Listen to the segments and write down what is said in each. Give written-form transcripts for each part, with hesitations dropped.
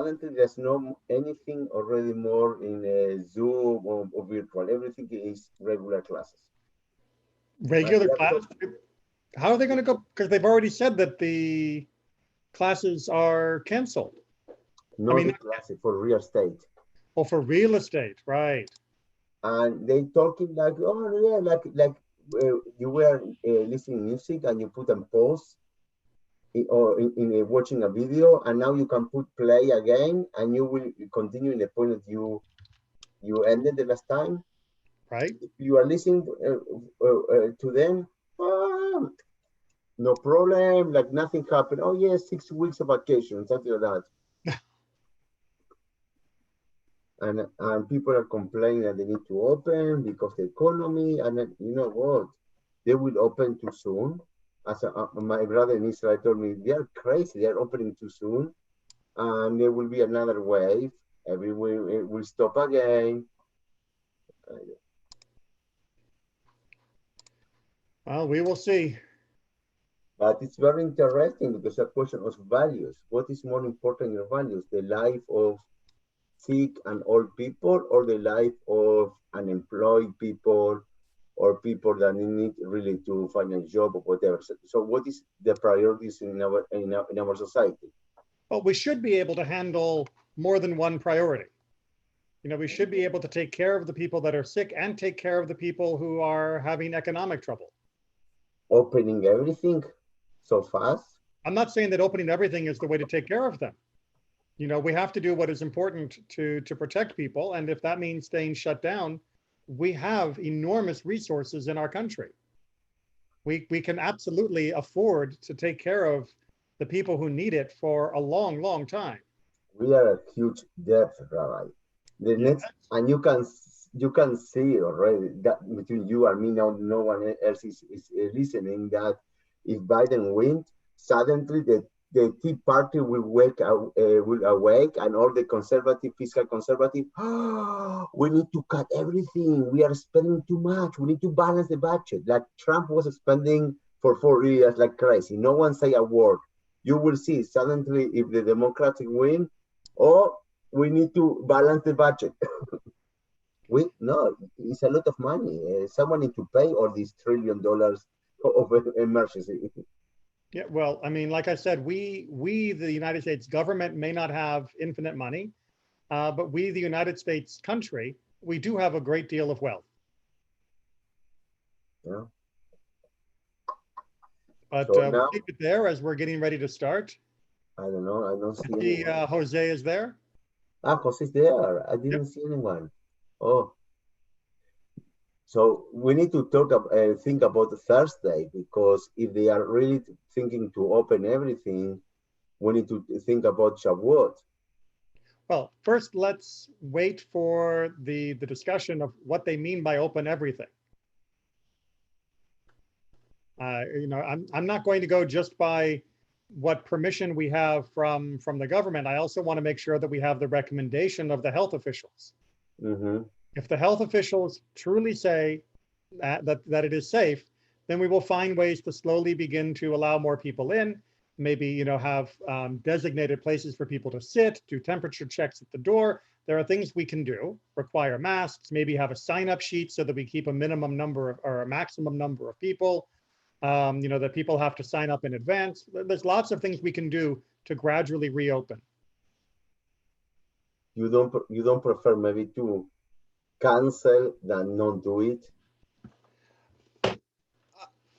Currently, there's no anything already more in Zoom or virtual. Everything is regular classes. And Regular they are class? How are they going to go? Because they've already said that the classes are canceled. I not mean, the classes for real estate. oh, for real estate, right? And they talking like, oh yeah, you were listening music and you put on pause or in watching a video, and now you can put play again, and you will continue in the point that you ended the last time. Right? If you are listening to them, ah, no problem, like nothing happened. Oh yeah, 6 weeks of vacation, something like that. And people are complaining that they need to open because the economy, and then, you know what, they will open too soon. As my brother in Israel told me, they are crazy, they are opening too soon, and there will be another wave. Everywhere it will stop again. Well, we will see. But it's very interesting because a question of values. What is more important in your values? The life of sick and old people, or the life of unemployed people, or people that need really to find a job or whatever. So what is the priorities in our society? But we should be able to handle more than one priority. We should be able to take care of the people that are sick and take care of the people who are having economic trouble. Opening everything so fast? I'm not saying that opening everything is the way to take care of them. We have to do what is important to protect people. And if that means staying shut down, we have enormous resources in our country. We can absolutely afford to take care of the people who need it for a long, long time. We are a huge debt, Rabbi. The Yeah. next, and you can see already that between you and me, now no one else is listening, that if Biden wins, suddenly the Tea Party will awake, and all the conservative, fiscal conservative, we need to cut everything. We are spending too much. We need to balance the budget. Like Trump was spending for 4 years like crazy. No one say a word. You will see suddenly if the Democratic win, oh, we need to balance the budget. We no, it's a lot of money. Someone need to pay all these $1 trillion of emergency. Yeah, well, I mean, like I said, we the United States government may not have infinite money, but we, the United States country, we do have a great deal of wealth. Yeah. But So we'll now keep it there as we're getting ready to start. I don't know. I don't see See, anyone. Jose is there. Ah, Jose's there. I Yep. didn't see anyone. Oh, so we need to think about Thursday, because if they are really thinking to open everything, we need to think about Shavuot. Well, first, let's wait for the discussion of what they mean by open everything. I'm not going to go just by what permission we have from the government. I also want to make sure that we have the recommendation of the health officials. Mm-hmm. If the health officials truly say that it is safe, then we will find ways to slowly begin to allow more people in. Maybe have designated places for people to sit, do temperature checks at the door. There are things we can do. Require masks. Maybe have a sign-up sheet so that we keep a minimum number or a maximum number of people. That people have to sign up in advance. There's lots of things we can do to gradually reopen. You don't prefer maybe to cancel than not do it?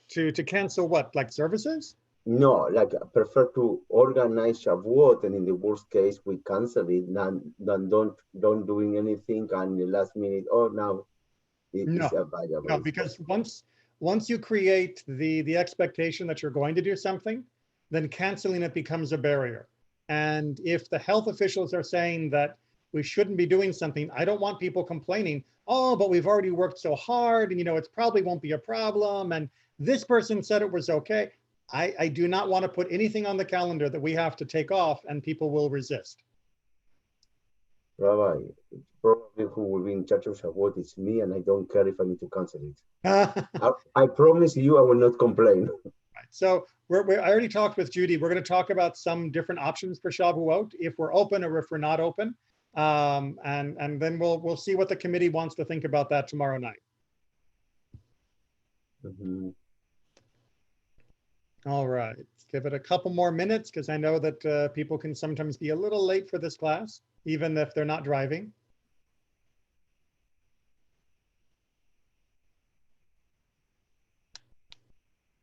To cancel what, like services? No, like I prefer to organize Shavuot, and in the worst case we cancel it than don't doing anything, and the last minute, oh, now it is No, available. no, because once you create the expectation that you're going to do something, then canceling it becomes a barrier. And if the health officials are saying that we shouldn't be doing something, I don't want people complaining, oh, but we've already worked so hard, and it probably won't be a problem, and this person said it was okay. I do not want to put anything on the calendar that we have to take off and people will resist. Rabbi, probably who will be in charge of Shavuot is me, and I don't care if I need to cancel it. Right. I promise you, I will not complain. So I already talked with Judy. We're going to talk about some different options for Shavuot, if we're open or if we're not open. And then we'll see what the committee wants to think about that tomorrow night. All right, let's give it a couple more minutes because I know that people can sometimes be a little late for this class, even if they're not driving.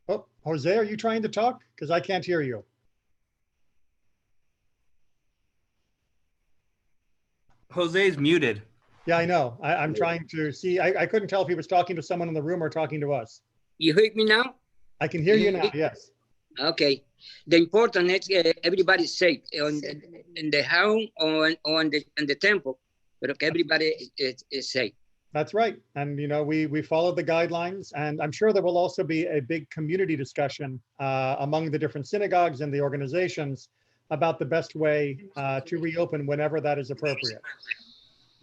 Oh, Jose, are you trying to talk? Because I can't hear you. Jose's muted. Yeah, I know. I'm trying to see. I couldn't tell if he was talking to someone in the room or talking to us. You hear me now? I can hear you now, yes. Okay. The important is everybody's safe in the home or in the temple, but everybody is safe. That's right. And, we followed the guidelines, and I'm sure there will also be a big community discussion among the different synagogues and the organizations about the best way to reopen whenever that is appropriate.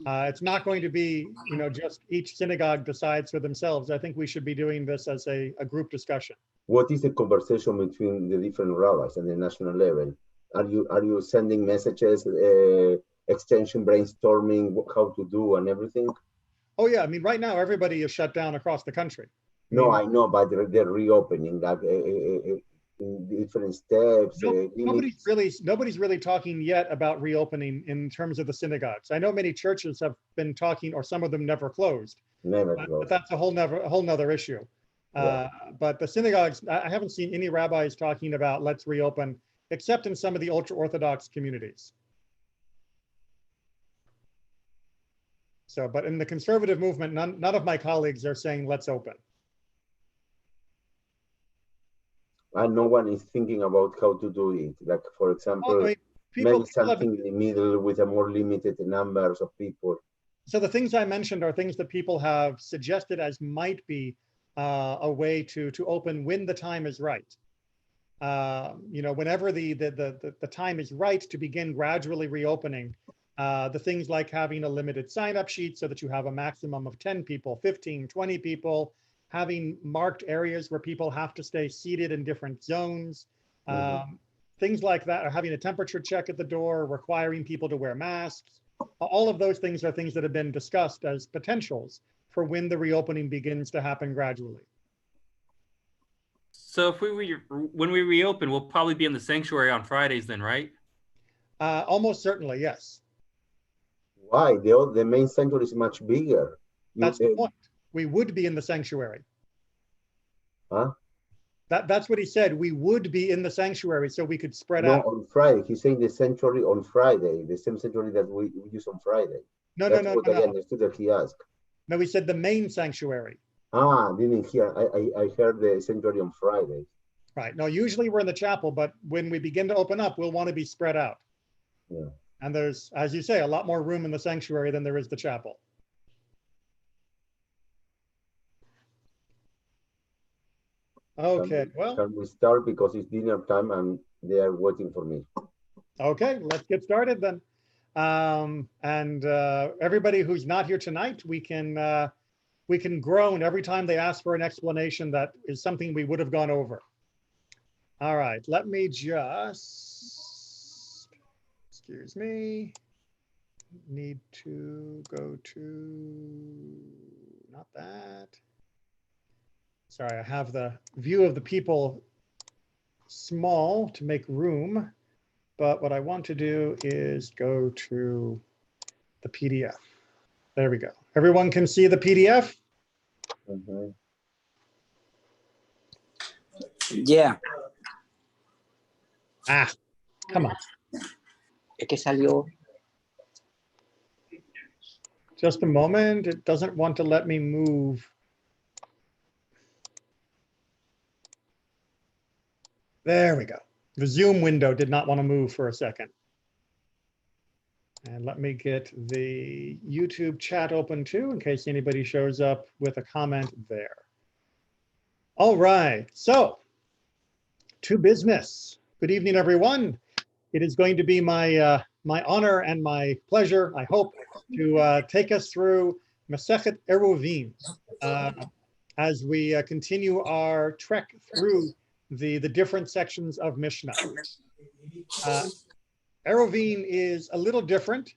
It's not going to be, just each synagogue decides for themselves. I think we should be doing this as a group discussion. What is the conversation between the different rabbis at the national level? Are you sending messages, extension, brainstorming, how to do and everything? Oh yeah, I mean, right now everybody is shut down across the country. I know, but they're reopening, like in different steps. Nobody's really talking yet about reopening in terms of the synagogues. I know many churches have been talking, or some of them never closed. But that's a whole nother issue. Yeah. But the synagogues, I haven't seen any rabbis talking about let's reopen, except in some of the ultra-Orthodox communities. So, but in the conservative movement, none of my colleagues are saying let's open. And no one is thinking about how to do it. Like, for example, maybe something in the middle with a more limited numbers of people. So the things I mentioned are things that people have suggested as might be a way to open when the time is right. Whenever the time is right to begin gradually reopening, the things like having a limited sign-up sheet so that you have a maximum of 10 people, 15, 20 people, having marked areas where people have to stay seated in different zones, things like that, or having a temperature check at the door, requiring people to wear masks. All of those things are things that have been discussed as potentials for when the reopening begins to happen gradually. So if when we reopen, we'll probably be in the sanctuary on Fridays then, right? Almost certainly, yes. Why? The main sanctuary is much bigger. That's the point. We would be in the sanctuary. Huh? That's what he said. We would be in the sanctuary so we could spread out. No, on Friday. He's saying the sanctuary on Friday, the same sanctuary that we use on Friday. That's what I understood that he asked. No, he said the main sanctuary. Didn't hear. I heard the sanctuary on Friday. Right. No, usually we're in the chapel, but when we begin to open up, we'll want to be spread out. Yeah. And there's, as you say, a lot more room in the sanctuary than there is the chapel. Okay, well. Can we start because it's dinner time and they are waiting for me. Okay, let's get started then. Everybody who's not here tonight, we can groan every time they ask for an explanation that is something we would have gone over. All right, let me just, excuse me, need to go to, not that. Sorry, I have the view of the people small to make room, but what I want to do is go to the PDF. There we go. Everyone can see the PDF? Mm-hmm. Yeah. Come on. Es que salió. Just a moment. It doesn't want to let me move. There we go. The Zoom window did not want to move for a second. And let me get the YouTube chat open too, in case anybody shows up with a comment there. All right, so to business. Good evening, everyone. It is going to be my my honor and my pleasure, I hope, to take us through Masechet Eruvin as we continue our trek through the different sections of Mishnah. Eruvin is a little different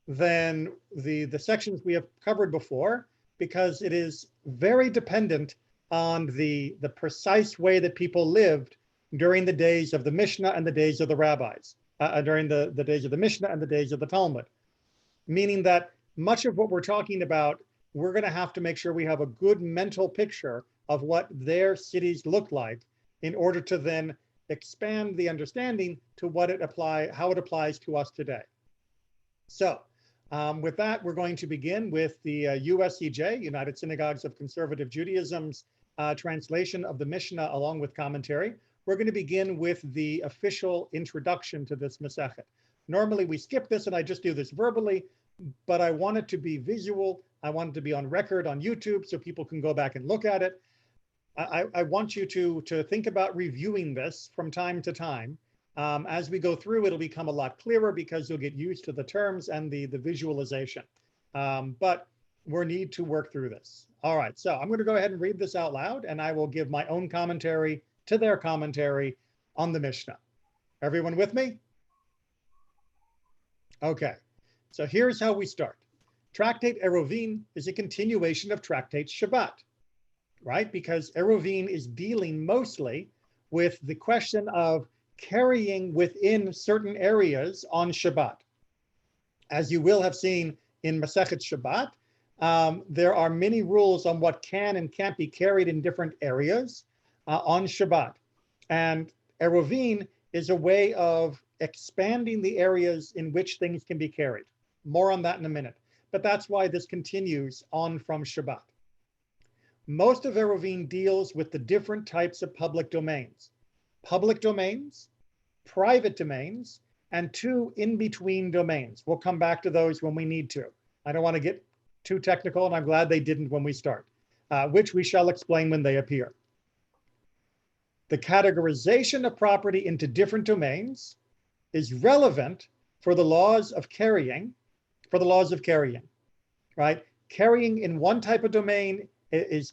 than the sections we have covered before because it is very dependent on the precise way that people lived during the days of the Mishnah and the days of the rabbis, during the days of the Mishnah and the days of the Talmud. Meaning that much of what we're talking about, we're going to have to make sure we have a good mental picture of what their cities look like in order to then expand the understanding to how it applies to us today. So with that, we're going to begin with the USCJ, United Synagogues of Conservative Judaism's translation of the Mishnah along with commentary. We're going to begin with the official introduction to this Masechet. Normally we skip this and I just do this verbally, but I want it to be visual. I want it to be on record on YouTube so people can go back and look at it. I want you to think about reviewing this from time to time. As we go through, it'll become a lot clearer because you'll get used to the terms and the visualization. But we need to work through this. All right, so I'm going to go ahead and read this out loud, and I will give my own commentary to their commentary on the Mishnah. Everyone with me? Okay, so here's how we start. Tractate Eruvin is a continuation of Tractate Shabbat, right? Because Eruvin is dealing mostly with the question of carrying within certain areas on Shabbat. As you will have seen in Masechet Shabbat, there are many rules on what can and can't be carried in different areas on Shabbat. And Eruvin is a way of expanding the areas in which things can be carried. More on that in a minute. But that's why this continues on from Shabbat. Most of Eruvin deals with the different types of public domains. Public domains, private domains, and two in-between domains. We'll come back to those when we need to. I don't want to get too technical, and I'm glad they didn't when we start, which we shall explain when they appear. The categorization of property into different domains is relevant for the laws of carrying, right? Carrying in one type of domain is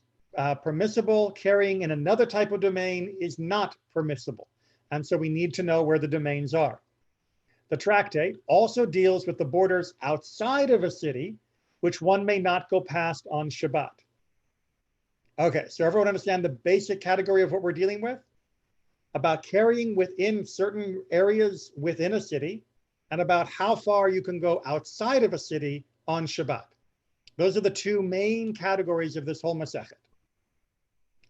permissible. Carrying in another type of domain is not permissible. And so we need to know where the domains are. The tractate also deals with the borders outside of a city, which one may not go past on Shabbat. Okay, so everyone understand the basic category of what we're dealing with? About carrying within certain areas within a city, and about how far you can go outside of a city on Shabbat. Those are the two main categories of this whole Masechet.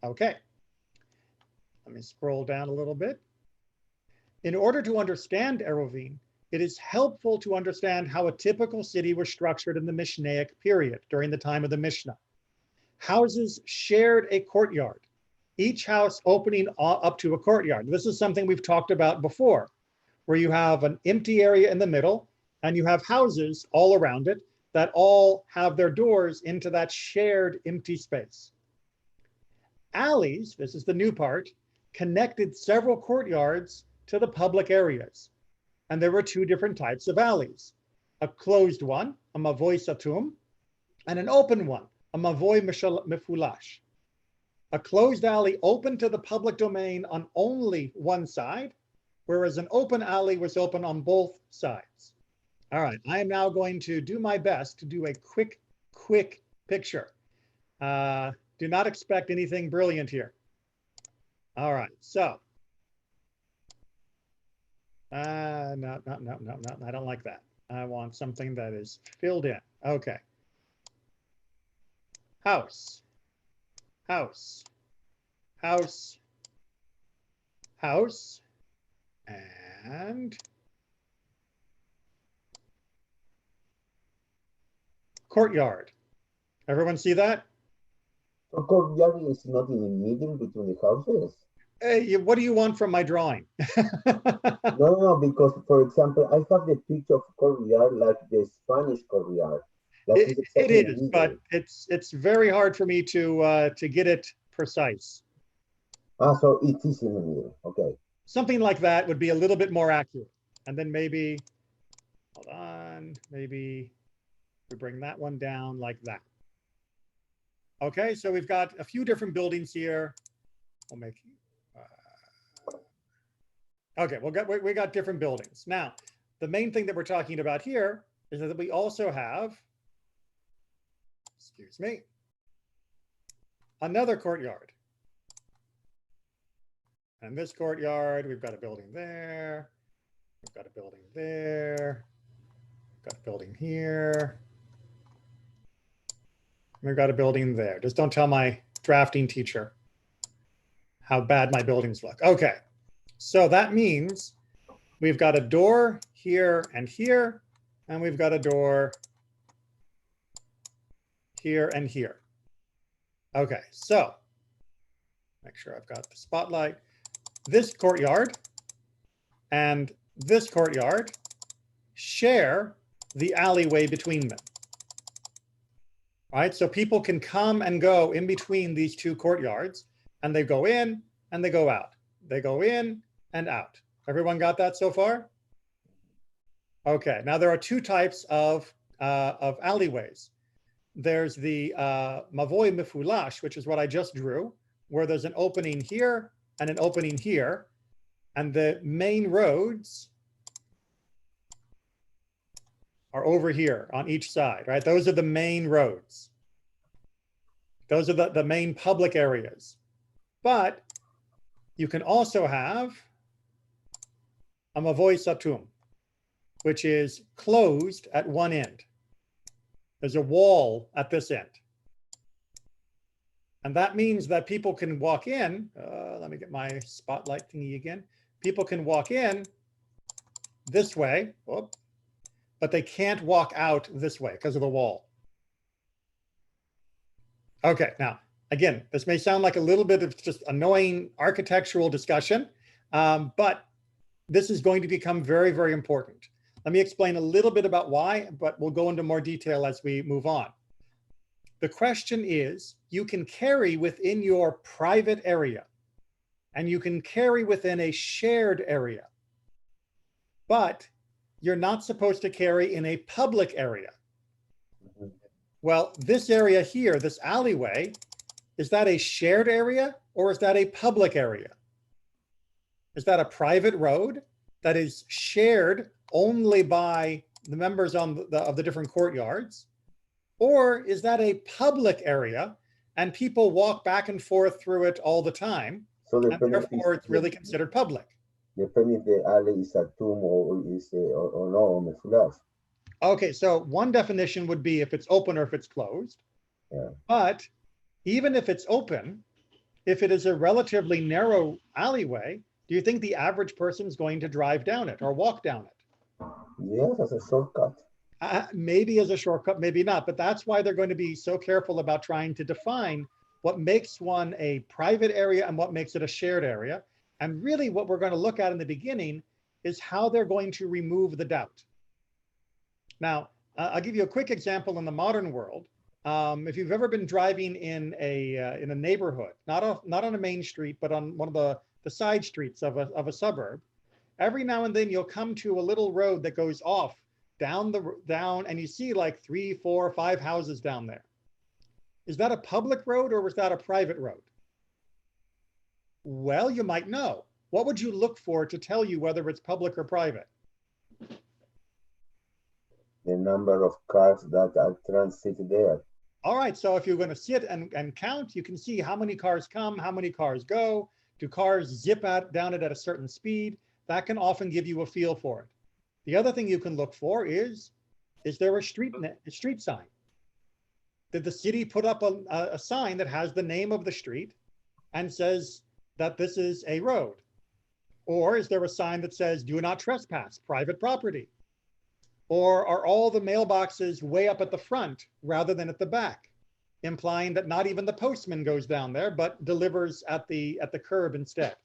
Okay, let me scroll down a little bit. In order to understand Eruvin, it is helpful to understand how a typical city was structured in the Mishnaic period during the time of the Mishnah. Houses shared a courtyard, each house opening up to a courtyard. This is something we've talked about before, where you have an empty area in the middle and you have houses all around it that all have their doors into that shared empty space. Alleys, this is the new part, connected several courtyards to the public areas. And there were two different types of alleys. A closed one, a mavoi satum, and an open one, a mavoi mefulash. A closed alley open to the public domain on only one side, whereas an open alley was open on both sides. All right, I am now going to do my best to do a quick picture. Do not expect anything brilliant here. All right, so. No, I don't like that. I want something that is filled in. Okay. House, house, house, house, and courtyard. Everyone see that? A courtyard is not in the middle between the houses. Hey, what do you want from my drawing? No, because for example, I have the picture of courtyard like the Spanish courtyard. It is, but it's very hard for me to get it precise. Ah, so it is in the middle. Okay. Something like that would be a little bit more accurate. And then maybe, hold on, maybe we bring that one down like that. Okay, so we've got a few different buildings here. We'll make Okay, we got different buildings. Now, the main thing that we're talking about here is that we also have, excuse me, another courtyard. And this courtyard, we've got a building there, we've got a building there, we've got a building here, we've got a building there. Just don't tell my drafting teacher how bad my buildings look. Okay, so that means we've got a door here, and we've got a door here and here. Okay, so make sure I've got the spotlight. This courtyard and this courtyard share the alleyway between them. All right, so people can come and go in between these two courtyards, and they go in and they go out. They go in and out. Everyone got that so far? Okay, now there are two types of alleyways. There's the mavoi mefulash, which is what I just drew, where there's an opening here and an opening here, and the main roads are over here on each side, right? Those are the main roads. Those are the main public areas. But you can also have a mavoi satum, which is closed at one end. There's a wall at this end. And that means that people can walk in, let me get my spotlight thingy again. People can walk in this way, but they can't walk out this way because of the wall. Okay, now, again, this may sound like a little bit of just annoying architectural discussion, but this is going to become very, very important. Let me explain a little bit about why, but we'll go into more detail as we move on. The question is, you can carry within your private area, and you can carry within a shared area, but you're not supposed to carry in a public area. Well, this area here, this alleyway, is that a shared area or is that a public area? Is that a private road that is shared only by the members of the different courtyards? Or is that a public area and people walk back and forth through it all the time, So and therefore it's really considered public? Depending if the alley is a tomb or is or no mefulash. Okay, so one definition would be if it's open or if it's closed. Yeah. But even if it's open, if it is a relatively narrow alleyway, do you think the average person is going to drive down it or walk down it? Yes, as a shortcut. Maybe as a shortcut, maybe not. But that's why they're going to be so careful about trying to define what makes one a private area and what makes it a shared area. And really what we're going to look at in the beginning is how they're going to remove the doubt. Now, I'll give you a quick example in the modern world. If you've ever been driving in a neighborhood, not on a main street, but on one of the side streets of a suburb, every now and then you'll come to a little road that goes off down, and you see like 3, 4, 5 houses down there. Is that a public road or was that a private road? Well, you might know. What would you look for to tell you whether it's public or private? The number of cars that are transit there. All right, so if you're going to sit and count, you can see how many cars come, how many cars go. Do cars zip down it at a certain speed? That can often give you a feel for it. The other thing you can look for is there a street sign? Did the city put up a sign that has the name of the street and says that this is a road? Or is there a sign that says, do not trespass, private property? Or are all the mailboxes way up at the front rather than at the back, implying that not even the postman goes down there, but delivers at the curb instead?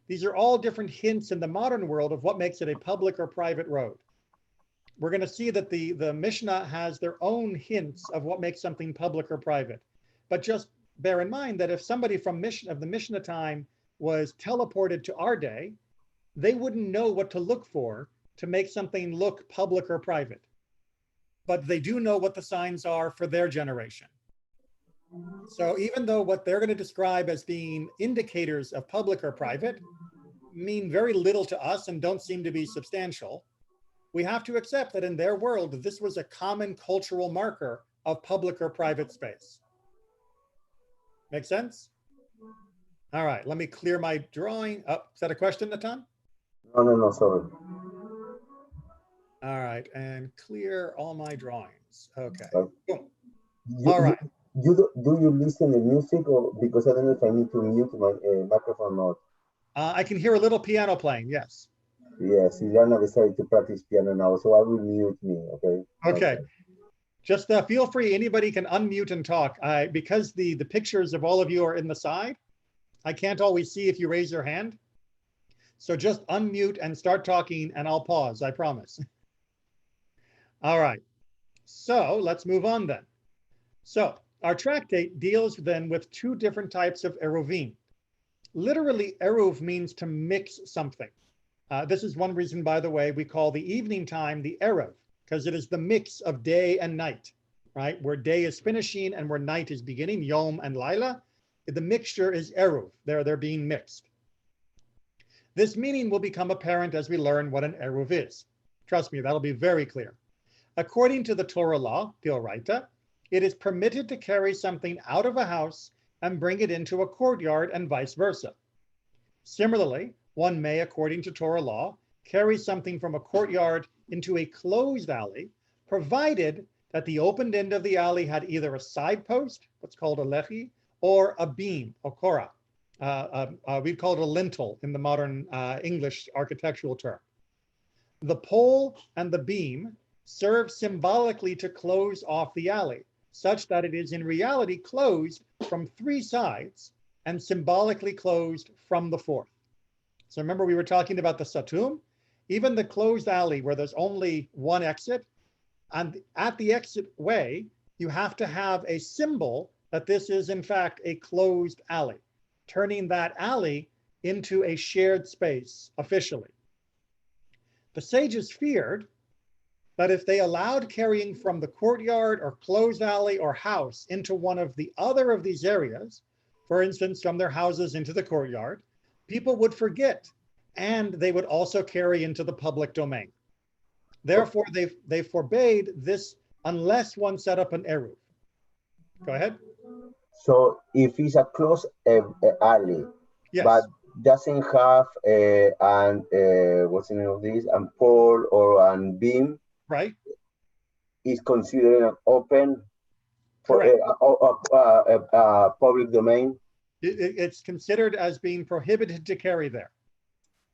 These are all different hints in the modern world of what makes it a public or private road. We're going to see that the Mishnah has their own hints of what makes something public or private. But just bear in mind that if somebody from the Mishnah time was teleported to our day, they wouldn't know what to look for to make something look public or private. But they do know what the signs are for their generation. So even though what they're going to describe as being indicators of public or private, mean very little to us and don't seem to be substantial, we have to accept that in their world, this was a common cultural marker of public or private space. Make sense? All right, let me clear my drawing. Oh, is that a question, Natan? No, sorry. All right, and clear all my drawings. Okay. Boom. You, All right. do you listen to music, or because I don't know if I need to mute my microphone or not? I can hear a little piano playing, yes. Yes, Ileana decided to practice piano now, so I will mute me, okay? Okay. Just feel free, anybody can unmute and talk. Because the pictures of all of you are in the side, I can't always see if you raise your hand. So just unmute and start talking and I'll pause, I promise. All right, so let's move on then. So our tractate deals then with two different types of Eruvin. Literally, Eruv means to mix something. This is one reason, by the way, we call the evening time the Erev, because it is the mix of day and night, right? Where day is finishing and where night is beginning, Yom and Laila. The mixture is Eruv, they're being mixed. This meaning will become apparent as we learn what an Eruv is. Trust me, that'll be very clear. According to the Torah law, Deoraita, it is permitted to carry something out of a house and bring it into a courtyard and vice versa. Similarly, one may, according to Torah law, carry something from a courtyard into a closed alley, provided that the opened end of the alley had either a side post, what's called a lechi, or a beam, or korah. We'd call it a lintel in the modern English architectural term. The pole and the beam serve symbolically to close off the alley, such that it is in reality closed from three sides and symbolically closed from the fourth. So remember we were talking about the satum? Even the closed alley where there's only one exit, and at the exit way, you have to have a symbol that this is in fact a closed alley, turning that alley into a shared space officially. The sages feared that if they allowed carrying from the courtyard or closed alley or house into one of the other of these areas, for instance, from their houses into the courtyard, people would forget, and they would also carry into the public domain. Therefore, they forbade this unless one set up an Eruv. Go ahead. So if it's a closed alley, Yes. but doesn't have what's the name of this, a pole or a beam, Right. is considered an open for public domain. It's considered as being prohibited to carry there.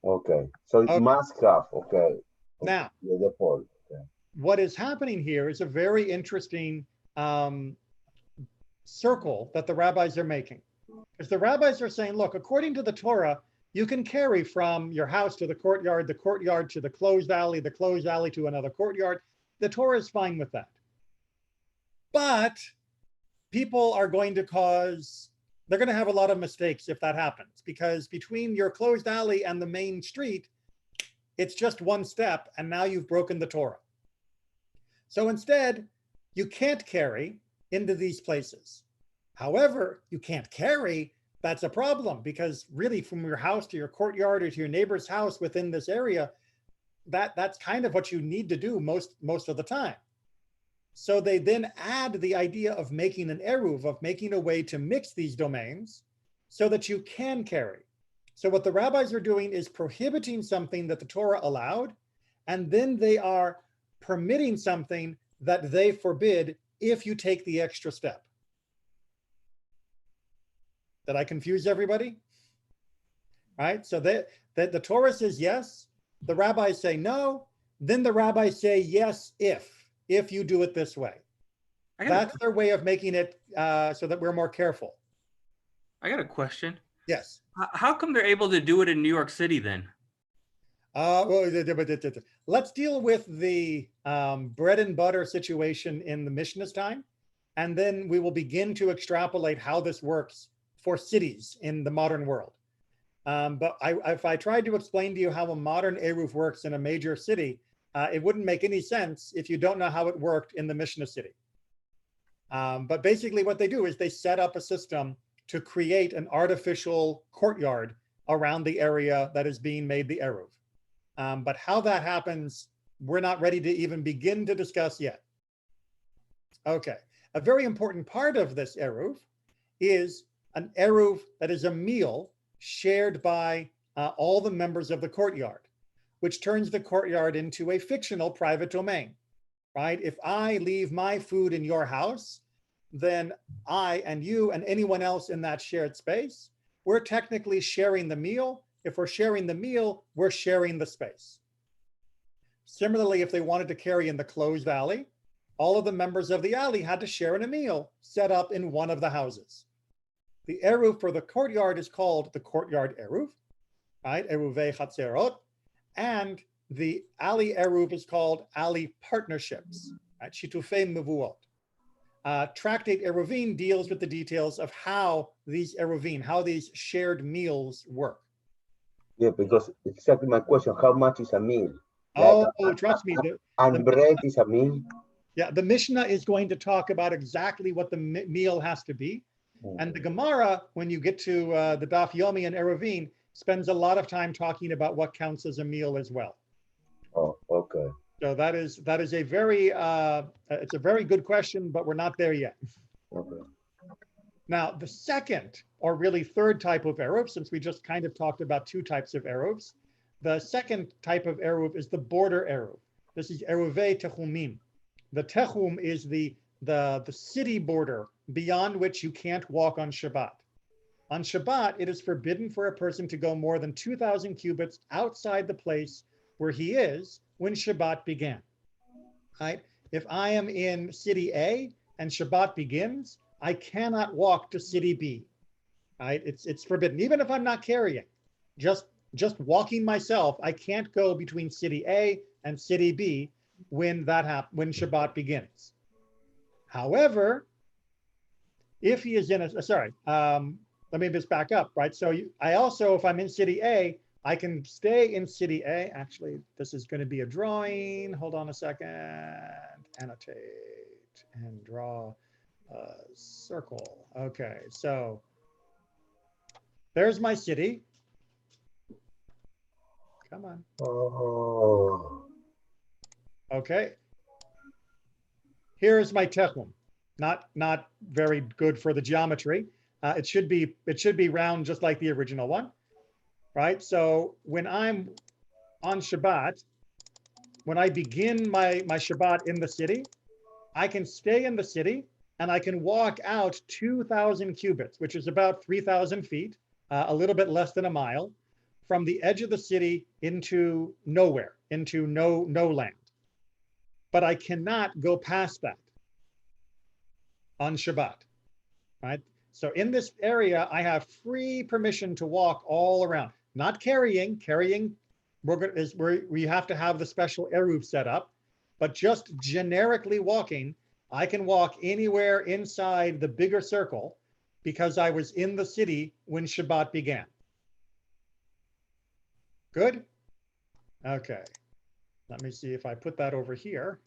Okay, so it must have. Okay. Now, the pole. Okay. What is happening here is a very interesting circle that the rabbis are making. Because the rabbis are saying, look, according to the Torah, you can carry from your house to the courtyard to the closed alley to another courtyard. The Torah is fine with that. But people are going to they're going to have a lot of mistakes if that happens, because between your closed alley and the main street, it's just one step, and now you've broken the Torah. So instead, you can't carry into these places. However, you can't carry, that's a problem, because really from your house to your courtyard or to your neighbor's house within this area, that's kind of what you need to do most of the time. So they then add the idea of making an eruv, of making a way to mix these domains so that you can carry. So what the rabbis are doing is prohibiting something that the Torah allowed, and then they are permitting something that they forbid if you take the extra step. Did I confuse everybody? Right? So the Torah says yes, the rabbis say no, then the rabbis say yes if you do it this way. That's their way of making it so that we're more careful. I got a question. Yes. How come they're able to do it in New York City then? Let's deal with the bread and butter situation in the Mishnah's time, and then we will begin to extrapolate how this works for cities in the modern world. But if I tried to explain to you how a modern Eruv works in a major city, it wouldn't make any sense if you don't know how it worked in the Mishnah city. But basically what they do is they set up a system to create an artificial courtyard around the area that is being made the Eruv. But how that happens, we're not ready to even begin to discuss yet. Okay, a very important part of this Eruv is an Eruv that is a meal shared by all the members of the courtyard, which turns the courtyard into a fictional private domain, right? If I leave my food in your house, then I and you and anyone else in that shared space, we're technically sharing the meal. If we're sharing the meal, we're sharing the space. Similarly, if they wanted to carry in the closed alley, all of the members of the alley had to share in a meal set up in one of the houses. The Eruv for the courtyard is called the courtyard Eruv, right? Eruvei Chatzerot. And the alley Eruv is called alley partnerships, right? Shitufei Mevuot. Tractate Eruvin deals with the details of how these Eruvin, how these shared meals work. Yeah, because exactly my question, how much is a meal? Oh, trust me. And bread is a meal? Yeah, the Mishnah is going to talk about exactly what the meal has to be. And the Gemara, when you get to the Daf Yomi and Eruvin, spends a lot of time talking about what counts as a meal as well. Oh, okay. So that is a very it's a very good question, but we're not there yet. Okay. Now, the second, or really third type of Eruv, since we just kind of talked about two types of Eruvs, the second type of Eruv is the border Eruv. This is Eruvei Techumim. The Techum is the city border beyond which you can't walk on Shabbat. On Shabbat, it is forbidden for a person to go more than 2,000 cubits outside the place where he is when Shabbat began. Right? If I am in city A and Shabbat begins, I cannot walk to city B. Right? It's forbidden, even if I'm not carrying. Just walking myself, I can't go between city A and city B when Shabbat begins. However, if he is in let me just back up, right? So I also, if I'm in city A, I can stay in city A. Actually, this is going to be a drawing. Hold on a second. Annotate and draw a circle. Okay, so there's my city. Come on. Oh. Okay. Here's my Techum. Not very good for the geometry. It should be round just like the original one, right? So when I'm on Shabbat, when I begin my Shabbat in the city, I can stay in the city and I can walk out 2,000 cubits, which is about 3,000 feet, a little bit less than a mile, from the edge of the city into nowhere, into no land. But I cannot go past that on Shabbat, right? So in this area, I have free permission to walk all around. Not carrying, is where we have to have the special Eruv set up, but just generically walking, I can walk anywhere inside the bigger circle because I was in the city when Shabbat began. Good? Okay. Let me see if I put that over here.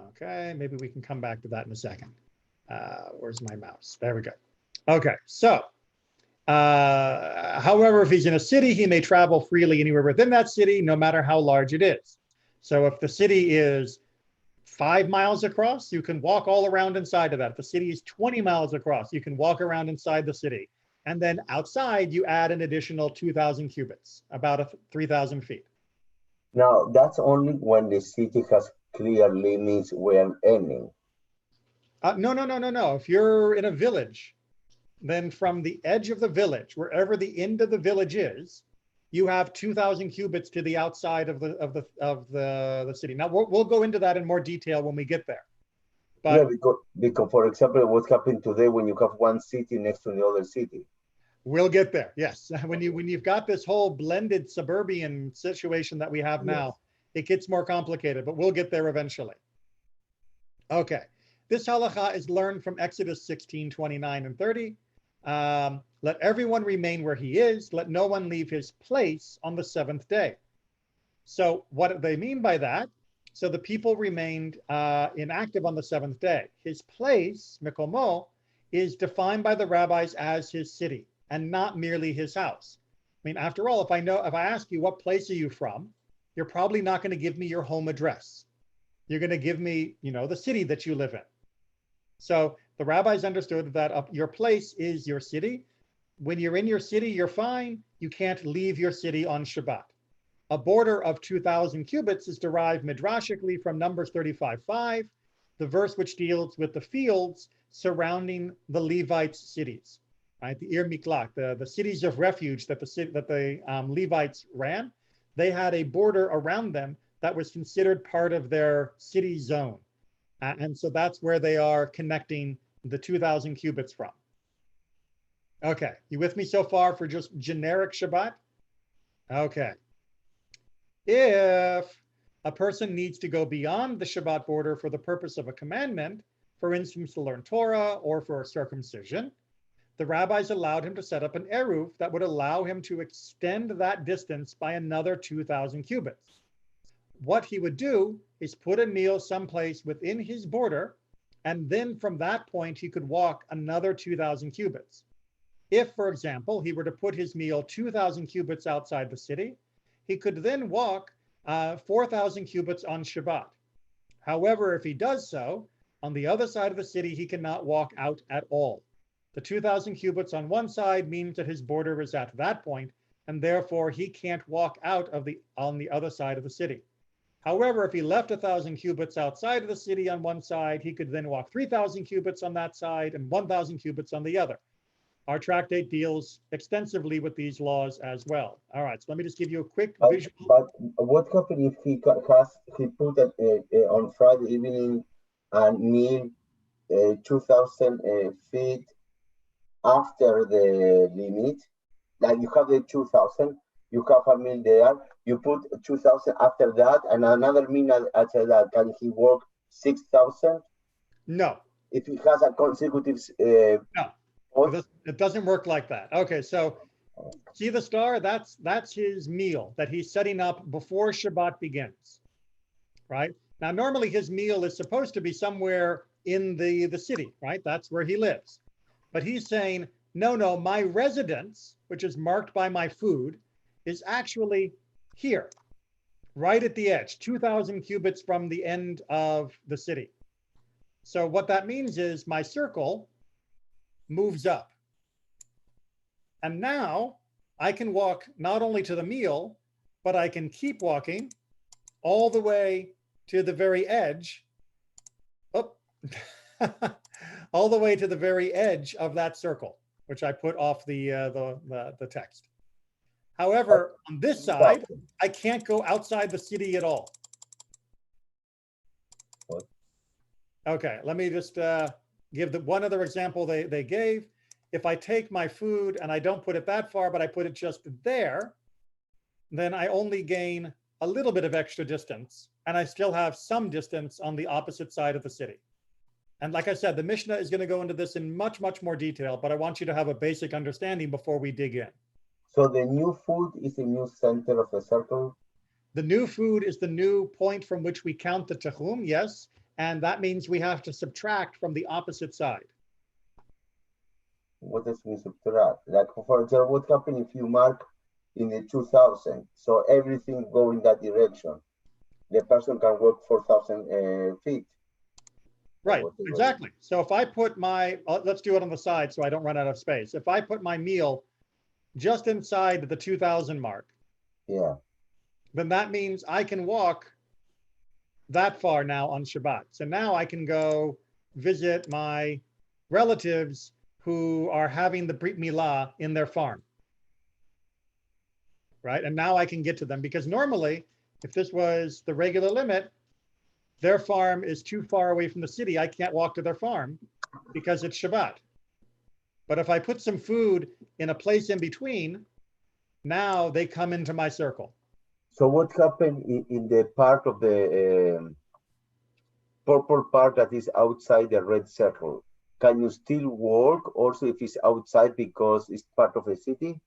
Okay, maybe we can come back to that in a second. Where's my mouse? There we go. Okay, so however, if he's in a city, he may travel freely anywhere within that city, no matter how large it is. So if the city is 5 miles across, you can walk all around inside of that. If the city is 20 miles across, you can walk around inside the city. And then outside, you add an additional 2,000 cubits, about 3,000 feet. Now, that's only when the city has clear limits when ending. No. If you're in a village, then from the edge of the village, wherever the end of the village is, you have 2,000 cubits to the outside of the city. Now we'll go into that in more detail when we get there. But yeah, because for example, what happened today when you have one city next to the other city? We'll get there. Yes, when you've got this whole blended suburban situation that we have now, it gets more complicated. But we'll get there eventually. Okay. This halacha is learned from Exodus 16, 29 and 30. Let everyone remain where he is. Let no one leave his place on the seventh day. So what do they mean by that? So the people remained inactive on the seventh day. His place, Mikomo, is defined by the rabbis as his city, and not merely his house. I mean, after all, if I ask you what place are you from, you're probably not going to give me your home address. You're going to give me, the city that you live in. So the rabbis understood that your place is your city. When you're in your city, you're fine. You can't leave your city on Shabbat. A border of 2,000 cubits is derived midrashically from Numbers 35:5, the verse which deals with the fields surrounding the Levites' cities, right? The Ir Miklat, the cities of refuge that the Levites ran. They had a border around them that was considered part of their city zone. And so that's where they are connecting the 2,000 cubits from. Okay, you with me so far for just generic Shabbat? Okay. If a person needs to go beyond the Shabbat border for the purpose of a commandment, for instance, to learn Torah or for a circumcision, the rabbis allowed him to set up an eruv that would allow him to extend that distance by another 2,000 cubits. What he would do is put a meal someplace within his border, and then from that point, he could walk another 2,000 cubits. If, for example, he were to put his meal 2,000 cubits outside the city, he could then walk 4,000 cubits on Shabbat. However, if he does so, on the other side of the city, he cannot walk out at all. The 2,000 cubits on one side means that his border is at that point, and therefore he can't walk out on the other side of the city. However, if he left 1,000 cubits outside of the city on one side, he could then walk 3,000 cubits on that side and 1,000 cubits on the other. Our tractate deals extensively with these laws as well. All right, so let me just give you a quick visual. But what happens if he put on Friday evening a meal 2,000 feet after the limit? Like you have the 2,000, you have a meal there, you put 2,000 after that, and another meal after that. Can he walk 6,000? No. If he has a consecutive. No. It doesn't work like that. Okay, so see the star? That's his meal that he's setting up before Shabbat begins, right? Now, normally his meal is supposed to be somewhere in the city, right? That's where he lives. But he's saying, no, my residence, which is marked by my food, is actually here, right at the edge, 2,000 cubits from the end of the city. So what that means is my circle moves up. And now I can walk not only to the meal, but I can keep walking all the way to the very edge. Oh, all the way to the very edge of that circle, which I put off the text. However, on this side, I can't go outside the city at all. Okay, let me just give the one other example they gave. If I take my food and I don't put it that far, but I put it just there, then I only gain a little bit of extra distance, and I still have some distance on the opposite side of the city. And like I said, the Mishnah is going to go into this in much, much more detail, but I want you to have a basic understanding before we dig in. So the new food is the new center of the circle? The new food is the new point from which we count the techum, yes, and that means we have to subtract from the opposite side. What does mean subtract? Like, for example, what happens if you mark in the 2,000? So everything go in that direction. The person can walk 4,000 feet. Right, exactly. So if I put my, let's do it on the side so I don't run out of space. If I put my meal just inside the 2,000 mark, yeah, then that means I can walk that far now on Shabbat. So now I can go visit my relatives who are having the Brit Milah in their farm, right? And now I can get to them, because normally, if this was the regular limit, their farm is too far away from the city. I can't walk to their farm because it's Shabbat. But if I put some food in a place in between, now they come into my circle. So what happened in the part of the purple part that is outside the red circle? Can you still walk also if it's outside because it's part of the city?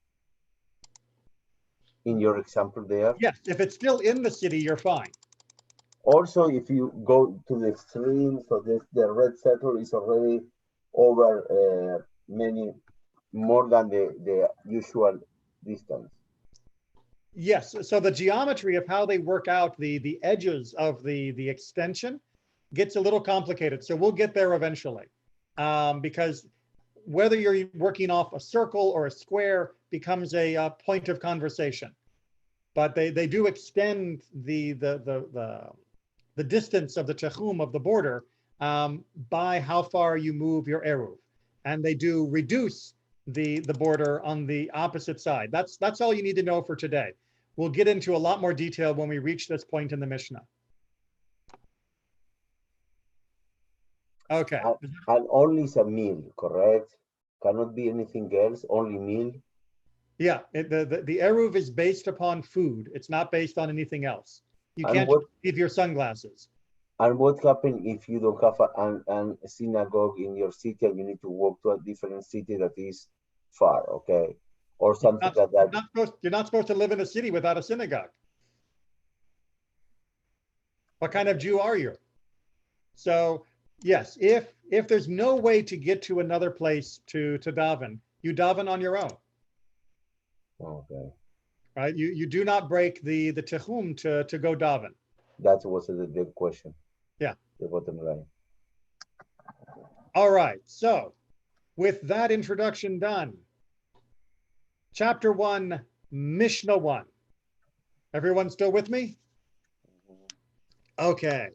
In your example there? Yes, if it's still in the city, you're fine. Also, if you go to the extreme, so the red circle is already over many more than the usual distance. Yes, so the geometry of how they work out the edges of the extension gets a little complicated. So we'll get there eventually, because whether you're working off a circle or a square becomes a point of conversation. But they do extend the distance of the techum of the border by how far you move your eruv, and they do reduce the border on the opposite side. That's all you need to know for today. We'll get into a lot more detail when we reach this point in the Mishnah. Okay. And only is a meal, correct? Cannot be anything else, only meal. Yeah, the eruv is based upon food. It's not based on anything else. You And can't what- leave your sunglasses. And what happens if you don't have a synagogue in your city and you need to walk to a different city that is far, okay? Or something like that. You're not supposed to live in a city without a synagogue. What kind of Jew are you? So yes, if there's no way to get to another place to daven, you daven on your own. Okay. Right? You do not break the techum to go daven. That was the question. Yeah. The bottom line. All right. So with that introduction done, Chapter 1, Mishnah 1. Everyone still with me? Okay.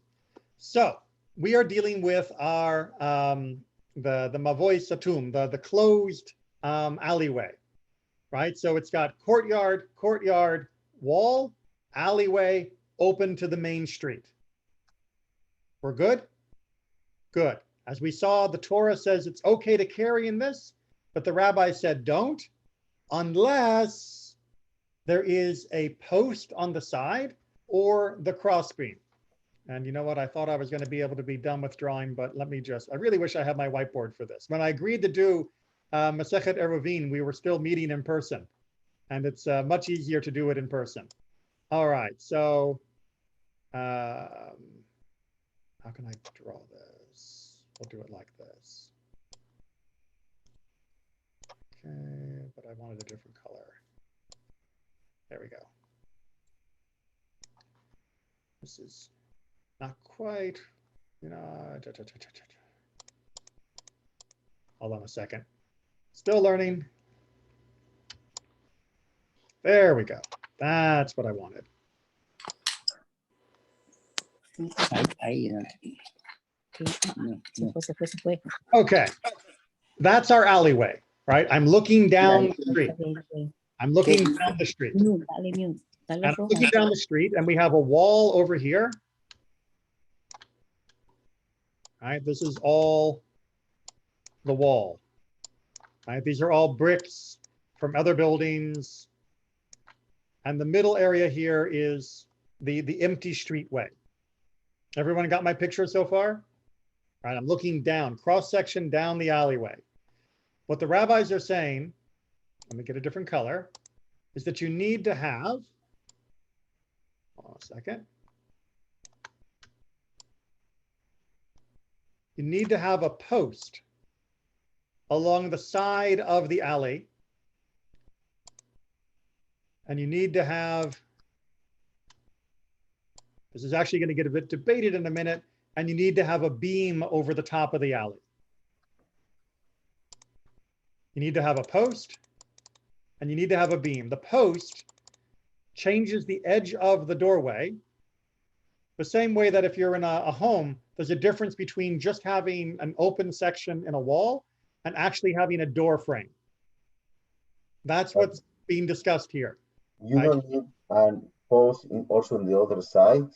So we are dealing with our the Mavoy Satum, the closed alleyway, right? So it's got courtyard, wall, alleyway, open to the main street. We're good? Good. As we saw, the Torah says it's okay to carry in this, but the rabbi said don't, unless there is a post on the side or the crossbeam. And you know what? I thought I was going to be able to be done with drawing, but I really wish I had my whiteboard for this. When I agreed to do Masechet Eruvin, we were still meeting in person, and it's much easier to do it in person. All right, so how can I draw this? We'll do it like this. Okay, but I wanted a different color. There we go. This is not quite, hold on a second. Still learning. There we go. That's what I wanted. Okay, that's our alleyway, right? I'm looking down the street. I'm looking down the street. And I'm looking down the street, and we have a wall over here. All right, this is all the wall. All right, these are all bricks from other buildings. And the middle area here is the empty streetway. Everyone got my picture so far? All right, I'm looking down, cross-section down the alleyway. What the rabbis are saying, let me get a different color, is that you need to have, hold on a second. You need to have a post along the side of the alley. And you need to have, this is actually going to get a bit debated in a minute, and you need to have a beam over the top of the alley. You need to have a post, and you need to have a beam. The post changes the edge of the doorway, the same way that if you're in a home, there's a difference between just having an open section in a wall and actually having a door frame. That's what's being discussed here. You don't need a post also on the other side?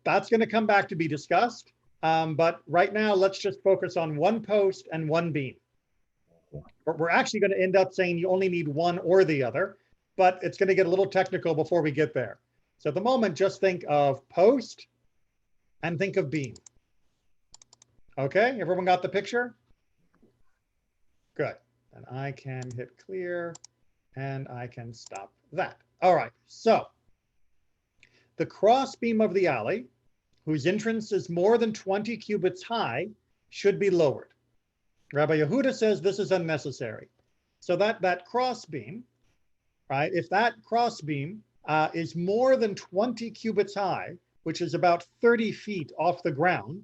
That's going to come back to be discussed. But right now, let's just focus on one post and one beam. We're actually going to end up saying you only need one or the other, but it's going to get a little technical before we get there. So at the moment, just think of post and think of beam. Okay, everyone got the picture? Good. And I can hit clear and I can stop that. All right, so the cross beam of the alley, whose entrance is more than 20 cubits high, should be lowered. Rabbi Yehuda says this is unnecessary. So that cross beam, right? If that cross beam is more than 20 cubits high, which is about 30 feet off the ground,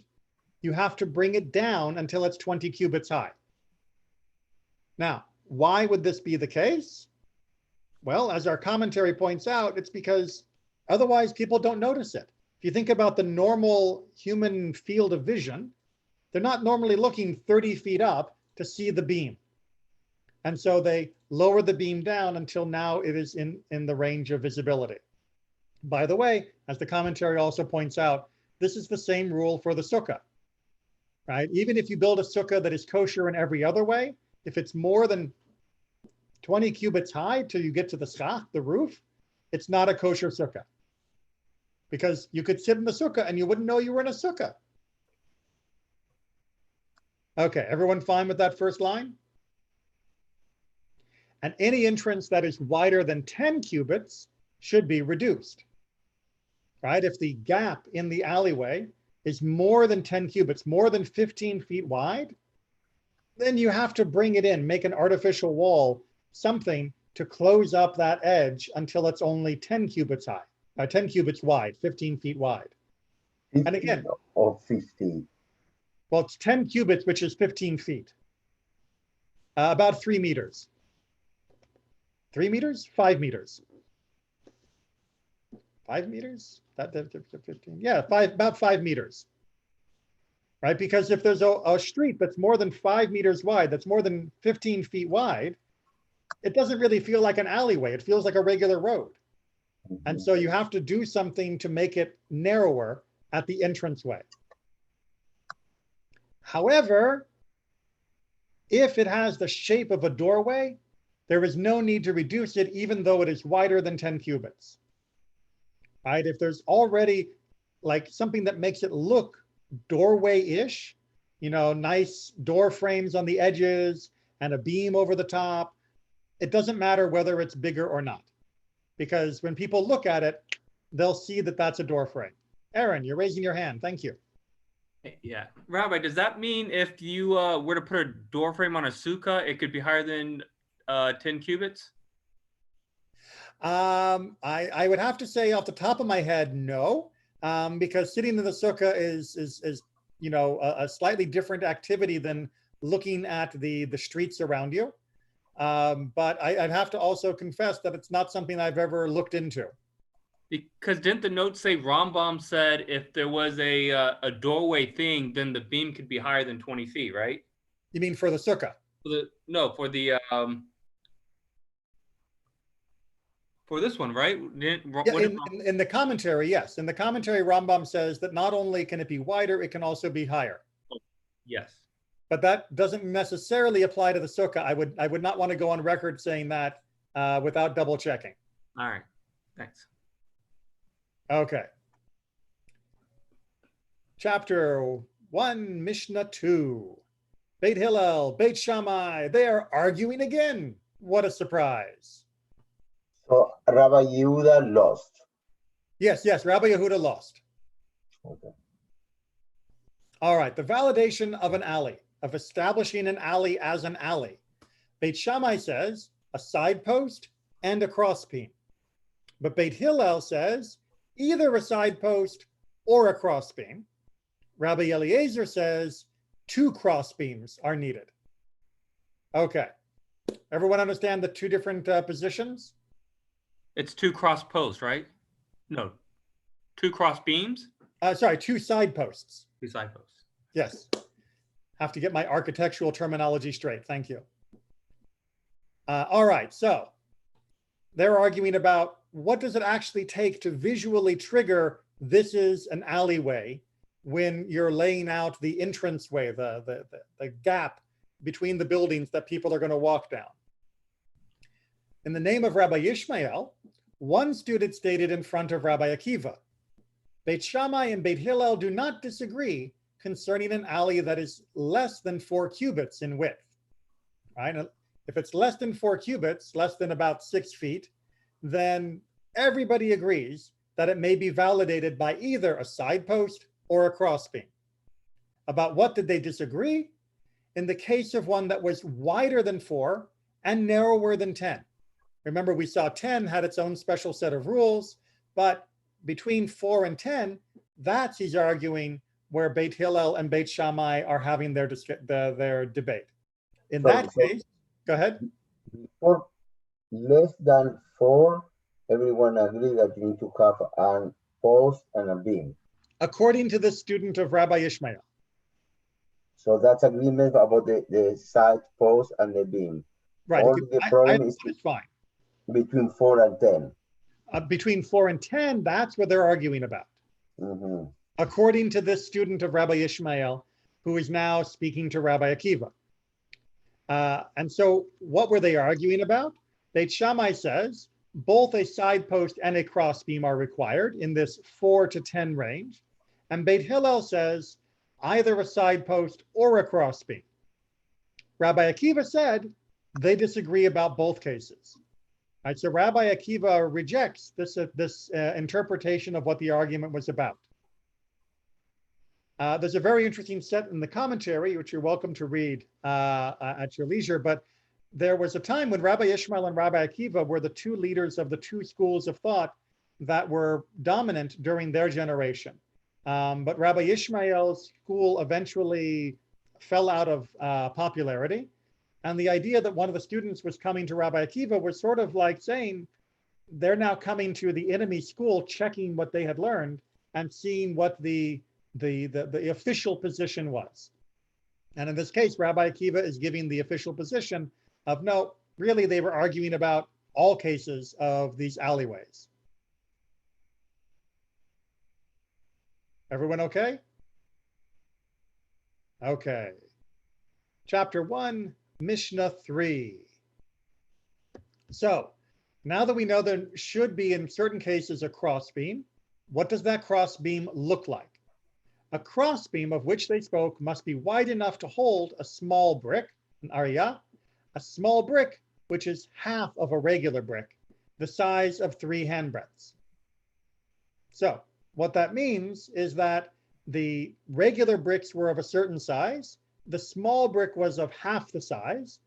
you have to bring it down until it's 20 cubits high. Now, why would this be the case? Well, as our commentary points out, it's because otherwise people don't notice it. If you think about the normal human field of vision, they're not normally looking 30 feet up to see the beam. And so they lower the beam down until now it is in the range of visibility. By the way, as the commentary also points out, this is the same rule for the sukkah, right? Even if you build a sukkah that is kosher in every other way, if it's more than 20 cubits high till you get to the schach, the roof, it's not a kosher sukkah. Because you could sit in the sukkah and you wouldn't know you were in a sukkah. Okay, everyone fine with that first line? And any entrance that is wider than 10 cubits should be reduced, right? If the gap in the alleyway is more than 10 cubits, more than 15 feet wide, then you have to bring it in, make an artificial wall, something to close up that edge until it's only 10 cubits high, 10 cubits wide, 15 feet wide. And again, or 15. Well, it's 10 cubits, which is 15 feet, about 3 meters. 3 meters? 5 meters. 5 meters? That 15? Yeah, about 5 meters. Right? Because if there's a street that's more than 5 meters wide, that's more than 15 feet wide, it doesn't really feel like an alleyway. It feels like a regular road. And so you have to do something to make it narrower at the entranceway. However, if it has the shape of a doorway, there is no need to reduce it even though it is wider than 10 cubits. Right? If there's already like something that makes it look doorway-ish, you know, nice door frames on the edges and a beam over the top, it doesn't matter whether it's bigger or not. Because when people look at it, they'll see that that's a door frame. Aaron, you're raising your hand. Thank you. Yeah. Rabbi, does that mean if you were to put a door frame on a sukkah, it could be higher than 10 cubits? I would have to say off the top of my head, no, because sitting in the sukkah is you know, a slightly different activity than looking at the streets around you. But I'd have to also confess that it's not something I've ever looked into. Because didn't the note say Rambam said if there was a doorway thing, then the beam could be higher than 20 feet, right? You mean for the sukkah? For this one, right? In the commentary, yes. In the commentary, Rambam says that not only can it be wider, it can also be higher. Yes. But that doesn't necessarily apply to the sukkah. I would not want to go on record saying that without double checking. All right. Thanks. Okay. Chapter 1, Mishnah 2. Beit Hillel, Beit Shammai, they are arguing again. What a surprise. So Rabbi Yehuda lost. Yes, Rabbi Yehuda lost. Okay. All right, the validation of an alley, of establishing an alley as an alley. Beit Shammai says a side post and a cross beam. But Beit Hillel says either a side post or a cross beam. Rabbi Eliezer says 2 cross beams are needed. Okay, everyone understand the 2 different positions? It's 2 cross posts, right? No, 2 cross beams? Sorry, 2 side posts. 2 side posts. Yes, have to get my architectural terminology straight, thank you. All right, so they're arguing about what does it actually take to visually trigger this is an alleyway when you're laying out the entranceway, the gap between the buildings that people are going to walk down. In the name of Rabbi Yishmael, one student stated in front of Rabbi Akiva, Beit Shammai and Beit Hillel do not disagree concerning an alley that is less than 4 cubits in width. Right? If it's less than 4 cubits, less than about 6 feet, then everybody agrees that it may be validated by either a side post or a cross beam. About what did they disagree? In the case of one that was wider than 4 and narrower than 10. Remember, we saw 10 had its own special set of rules, but between 4 and 10, that's, he's arguing, where Beit Hillel and Beit Shammai are having their debate. In that case, go ahead. For less than 4, everyone agree that you need to have a post and a beam. According to the student of Rabbi Ishmael. So that's agreement about the side post and the beam. Right. All the problem is fine. Between 4 and 10. Between 4 and 10, that's what they're arguing about. Mm-hmm. According to this student of Rabbi Ishmael, who is now speaking to Rabbi Akiva. And so what were they arguing about? Beit Shammai says both a side post and a crossbeam are required in this 4 to 10 range. And Beit Hillel says either a side post or a crossbeam. Rabbi Akiva said they disagree about both cases. Right, so Rabbi Akiva rejects this interpretation of what the argument was about. There's a very interesting set in the commentary, which you're welcome to read at your leisure, but there was a time when Rabbi Ishmael and Rabbi Akiva were the two leaders of the two schools of thought that were dominant during their generation. But Rabbi Ishmael's school eventually fell out of popularity. And the idea that one of the students was coming to Rabbi Akiva was sort of like saying, they're now coming to the enemy school, checking what they had learned and seeing what the official position was. And in this case, Rabbi Akiva is giving the official position of, no, really they were arguing about all cases of these alleyways. Everyone okay? Okay. Chapter 1, Mishnah 3. So now that we know there should be in certain cases a crossbeam, what does that crossbeam look like? A crossbeam of which they spoke must be wide enough to hold a small brick, an ariyah, a small brick which is half of a regular brick, the size of 3 handbreadths. So what that means is that the regular bricks were of a certain size, the small brick was of half the size,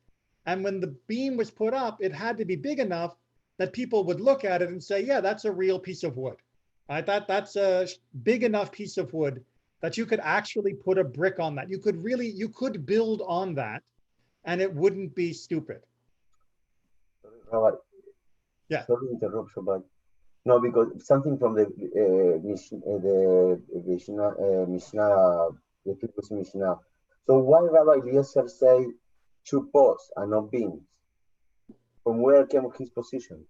and when the beam was put up, it had to be big enough that people would look at it and say, yeah, that's a real piece of wood. Right? That's a big enough piece of wood that you could actually put a brick on that. You could build on that and it wouldn't be stupid. Rabbi, yeah. Sorry to interrupt you, but no, because something from the Mishnah, the previous Mishnah. So why Rabbi Eliezer say 2 posts and not beams? From where came his position?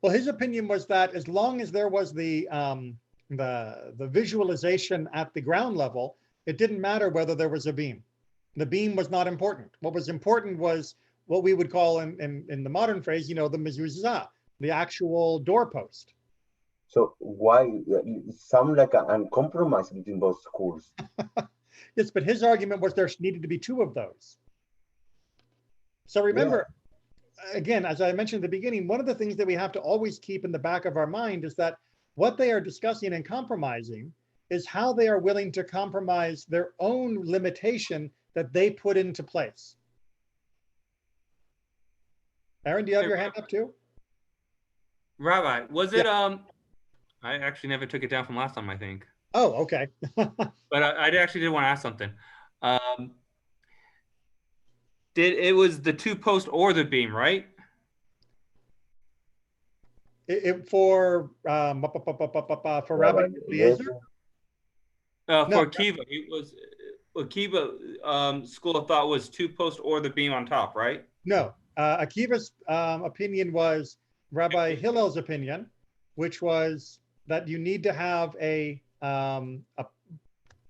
Well, his opinion was that as long as there was the visualization at the ground level, it didn't matter whether there was a beam. The beam was not important. What was important was what we would call in the modern phrase, the mezuzah, the actual doorpost. So why it sounds like a compromise between both schools? Yes, but his argument was there needed to be 2 of those. So remember, again, as I mentioned at the beginning, one of the things that we have to always keep in the back of our mind is that what they are discussing and compromising is how they are willing to compromise their own limitation that they put into place. Aaron, do you have your hand up too? Rabbi, was it, I actually never took it down from last time, I think. Oh, okay. But I actually did want to ask something. It was the 2 post or the beam, right? For Rabbi Eliezer? For Akiva, it was Akiva school of thought was 2 post or the beam on top, right? No, Akiva's opinion was Rabbi Hillel's opinion, which was that you need to have a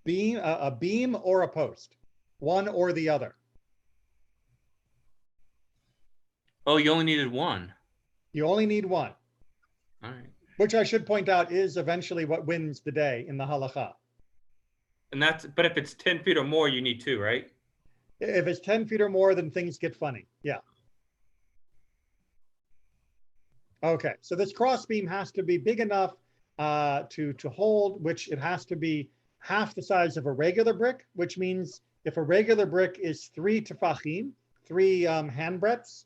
beam or a post, one or the other. Oh, you only needed 1. You only need 1. All right. Which I should point out is eventually what wins the day in the halakha. And but if it's 10 feet or more, you need 2, right? If it's 10 feet or more, then things get funny. Yeah. Okay, so this crossbeam has to be big enough to hold, which it has to be half the size of a regular brick, which means if a regular brick is 3 tefachim, 3 handbreadths,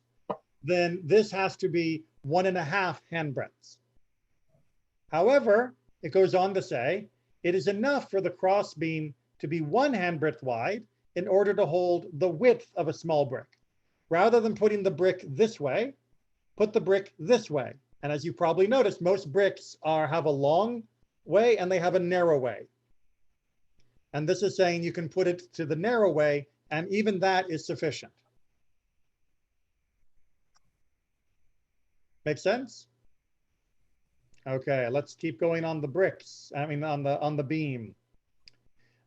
then this has to be 1.5 handbreadths. However, it goes on to say, it is enough for the cross beam to be 1 handbreadth wide in order to hold the width of a small brick. Rather than putting the brick this way, put the brick this way. And as you probably noticed, most bricks have a long way and they have a narrow way. And this is saying you can put it to the narrow way, and even that is sufficient. Make sense? Okay, let's keep going on the bricks. I mean, on the beam.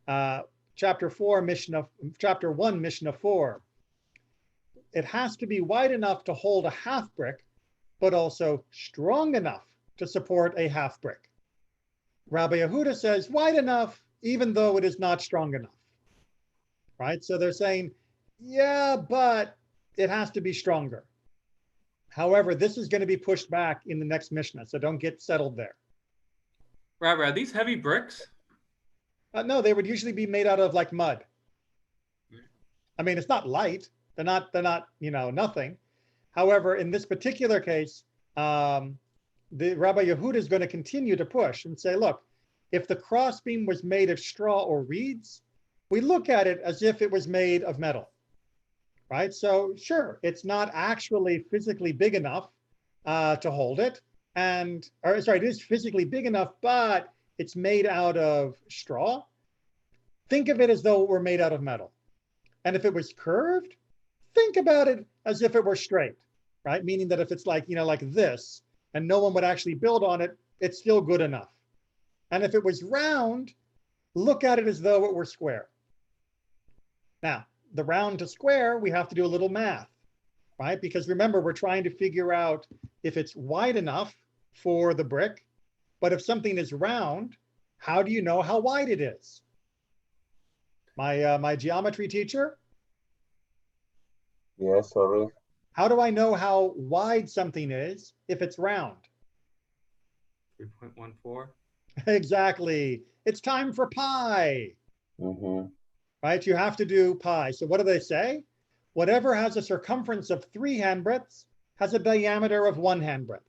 Chapter 1, Mishnah 4. It has to be wide enough to hold a half brick, but also strong enough to support a half brick. Rabbi Yehuda says wide enough, even though it is not strong enough. Right? So they're saying, yeah, but it has to be stronger. However, this is going to be pushed back in the next Mishnah, so don't get settled there. Rabbi, are these heavy bricks? No, they would usually be made out of like mud. I mean, it's not light. They're not, nothing. However, in this particular case, the Rabbi Yehuda is going to continue to push and say, look, if the crossbeam was made of straw or reeds, we look at it as if it was made of metal, right? So sure, it's not actually physically big enough to hold it. It is physically big enough, but it's made out of straw. Think of it as though it were made out of metal. And if it was curved, think about it as if it were straight, right? Meaning that if it's like this, and no one would actually build on it, it's still good enough. And if it was round, look at it as though it were square. Now, the round to square, we have to do a little math, right? Because remember, we're trying to figure out if it's wide enough for the brick, but if something is round, how do you know how wide it is? My geometry teacher? Yes, sorry. How do I know how wide something is if it's round? 3.14. Exactly. It's time for pi. Mm-hmm. Right? You have to do pi. So what do they say? Whatever has a circumference of 3 handbreadths has a diameter of 1 handbreadth.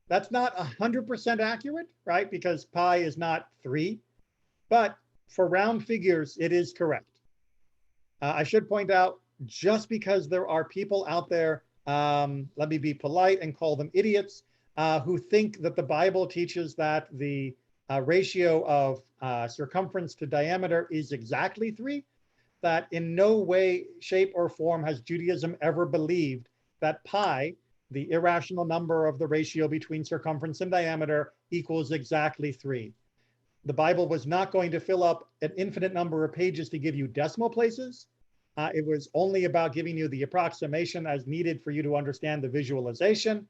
That's not 100% accurate, right? Because pi is not 3, but for round figures, it is correct. I should point out, just because there are people out there, let me be polite and call them idiots, who think that the Bible teaches that the ratio of circumference to diameter is exactly 3, that in no way, shape, or form has Judaism ever believed that pi, the irrational number of the ratio between circumference and diameter, equals exactly 3. The Bible was not going to fill up an infinite number of pages to give you decimal places. It was only about giving you the approximation as needed for you to understand the visualization.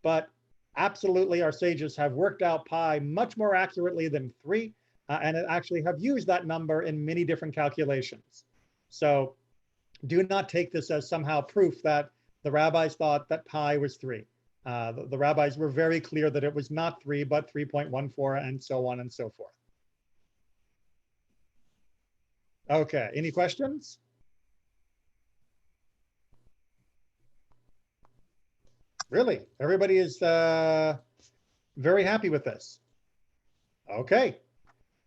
But absolutely, our sages have worked out pi much more accurately than 3, and actually have used that number in many different calculations. So do not take this as somehow proof that the rabbis thought that pi was 3. The rabbis were very clear that it was not 3, but 3.14, and so on and so forth. Okay, any questions? Really, everybody is very happy with this. Okay,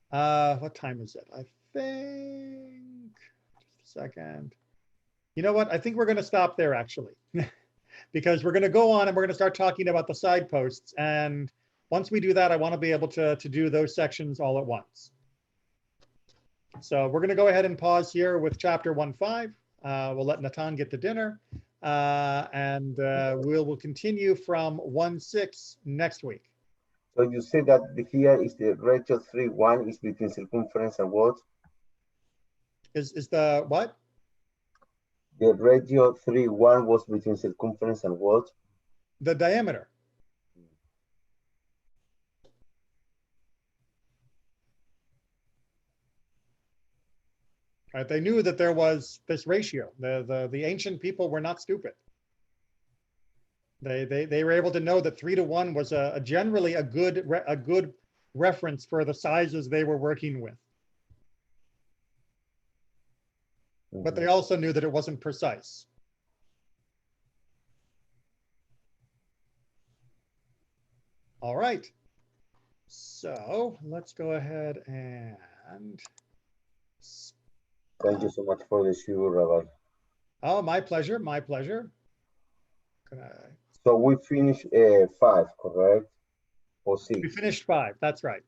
what time is it? I think, just a second. You know what? I think we're going to stop there actually, because we're going to go on and we're going to start talking about the side posts. And once we do that, I want to be able to do those sections all at once. So we're going to go ahead and pause here with chapter 1.5. We'll let Natan get to dinner. And we'll continue from 1.6 next week. So you say that here is the ratio 3:1 is between circumference and what? Is the what? The ratio 3:1 was between circumference and what? The diameter. Right? They knew that there was this ratio. The ancient people were not stupid. They were able to know that 3:1 was generally a good reference for the sizes they were working with. But they also knew that it wasn't precise. All right. So let's go ahead and Thank you so much for the shiur, Rabbi. oh, my pleasure, my pleasure. So we finished 5, correct? Or We 6? finished 5. That's right.